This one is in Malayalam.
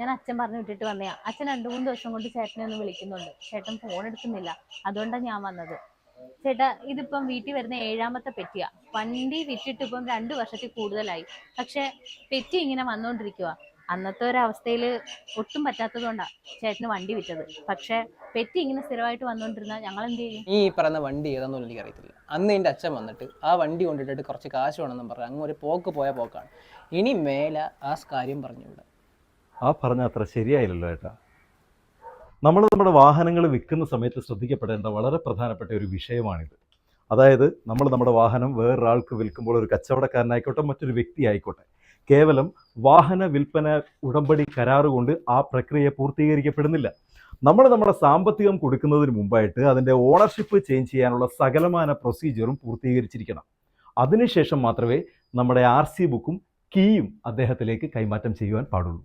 ഞാൻ അച്ഛൻ പറഞ്ഞു വിട്ടിട്ട് വന്നയാ. അച്ഛൻ 2-3 ദിവസം കൊണ്ട് ചേട്ടനെ ഒന്ന് വിളിക്കുന്നുണ്ട്. ചേട്ടൻ ഫോൺ എടുക്കുന്നില്ല. അതുകൊണ്ടാണ് ഞാൻ വന്നത്. ചേട്ടാ, ഇതിപ്പം വീട്ടിൽ വരുന്ന 7ാമത്തെ പെറ്റിയാ. വണ്ടി വിറ്റിട്ട് ഇപ്പം 2 വർഷത്തിൽ കൂടുതലായി. പക്ഷെ പെറ്റി ഇങ്ങനെ വന്നോണ്ടിരിക്കുക. അന്നത്തെ ഒരു അവസ്ഥയിൽ ഒട്ടും പറ്റാത്തത് കൊണ്ടാ ചേട്ടന് വണ്ടി വിറ്റത്. പക്ഷെ പെറ്റി ഇങ്ങനെ സ്ഥിരമായിട്ട് വന്നോണ്ടിരുന്ന ഞങ്ങൾ എന്ത് ചെയ്യും? ഈ പറയുന്ന വണ്ടി ഏതാണെന്ന് എനിക്ക് അറിയത്തില്ല. അന്ന് എൻ്റെ അച്ഛൻ വന്നിട്ട് ആ വണ്ടി കൊണ്ടിട്ടിട്ട് കുറച്ച് കാശ് വേണമെന്നും പറഞ്ഞു അങ്ങ് ഒരു പോയ പോക്കാണ്. ഇനി മേലെ ആ കാര്യം പറഞ്ഞുകൂടാ. ആ പറഞ്ഞ അത്ര ശരിയായില്ലല്ലോ ഏട്ടാ. നമ്മൾ നമ്മുടെ വാഹനങ്ങൾ വിൽക്കുന്ന സമയത്ത് ശ്രദ്ധിക്കപ്പെടേണ്ട വളരെ പ്രധാനപ്പെട്ട ഒരു വിഷയമാണിത്. അതായത് നമ്മൾ നമ്മുടെ വാഹനം വേറൊരാൾക്ക് വിൽക്കുമ്പോൾ ഒരു കച്ചവടക്കാരനായിക്കോട്ടെ മറ്റൊരു വ്യക്തി ആയിക്കോട്ടെ, കേവലം വാഹന വിൽപ്പന ഉടമ്പടി കരാറുകൊണ്ട് ആ പ്രക്രിയ പൂർത്തീകരിക്കപ്പെടുന്നില്ല. നമ്മൾ നമ്മുടെ സാമ്പത്തികം കൊടുക്കുന്നതിന് മുമ്പായിട്ട് അതിൻ്റെ ഓണർഷിപ്പ് ചേഞ്ച് ചെയ്യാനുള്ള സകലമാന പ്രൊസീജിയറും പൂർത്തീകരിച്ചിരിക്കണം. അതിനുശേഷം മാത്രമേ നമ്മുടെ RC ബുക്കും കീയും അദ്ദേഹത്തിലേക്ക് കൈമാറ്റം ചെയ്യുവാൻ പാടുള്ളൂ.